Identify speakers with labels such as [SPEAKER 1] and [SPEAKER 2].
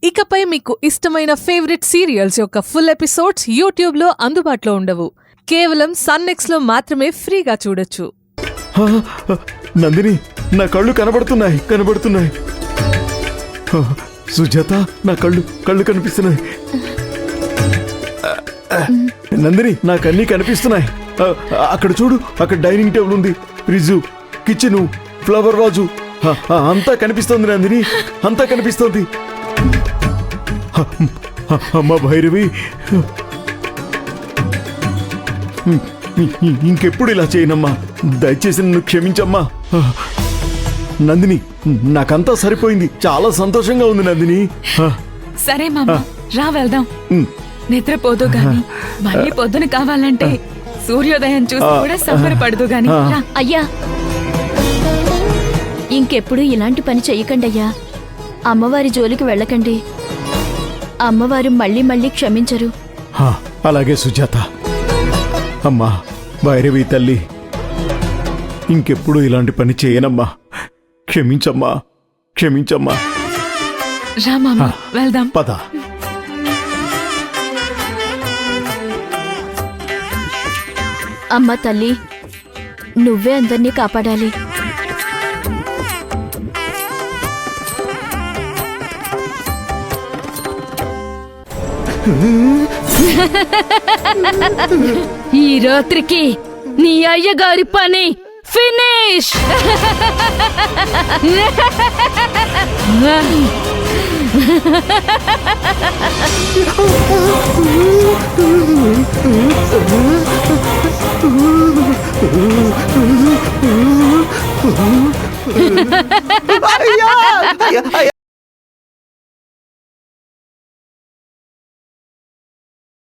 [SPEAKER 1] ఇకపై మీకు ఇష్టమైన ఫేవరెట్ సీరియల్స్ యొక్క ఫుల్ ఎపిసోడ్స్ యూట్యూబ్లో అందుబాటులో ఉండవు. కేవలం సన్నెక్స్లో మాత్రమే ఫ్రీగా చూడొచ్చు.
[SPEAKER 2] నందిని, నా కళ్ళు కనబడుతున్నాయి. సుజాత, నా కళ్ళు కనిపిస్తున్నాయి. నందిని, నాకన్నీ కనిపిస్తున్నాయి. అక్కడ చూడు, అక్కడ డైనింగ్ టేబుల్ ఉంది, ఫ్రిడ్జ్, కిచెన్, ఫ్లవర్ వాజు, అంతా కనిపిస్తోంది నందిని, అంతా కనిపిస్తోంది. అమ్మా భైరవి, ఇంకెప్పుడు ఇలా చేయనమ్మా, దయచేసి నన్ను క్షమించమ్మా. నందిని, నాకంతా సరిపోయింది, చాలా సంతోషంగా ఉంది నందిని.
[SPEAKER 3] సరే మామ, రా వెళ్దాం. నిద్రపోదు గాని మళ్ళీ పొద్దున కావాలంటే సూర్యోదయం చూసి కూడా సంబరపడదు గాని.
[SPEAKER 4] అయ్యా, ఇంకెప్పుడు ఇలాంటి పని చెయ్యకండి అయ్యా. అమ్మవారి జోలికి వెళ్ళకండి, అమ్మవారు మళ్ళీ మళ్ళీ క్షమించరు.
[SPEAKER 2] అలాగే సుజాత. అమ్మా భైరవి తల్లి, ఇంకెప్పుడు ఇలాంటి పని చేయనమ్మా, క్షమించమ్మా.
[SPEAKER 3] రా మామ, వెళ్దాం.
[SPEAKER 2] పద.
[SPEAKER 4] అమ్మ తల్లి, నువ్వే అందర్నీ కాపాడాలి.
[SPEAKER 3] ఈ రాత్రికి నీ అయ్యగారి పని ఫినిష్.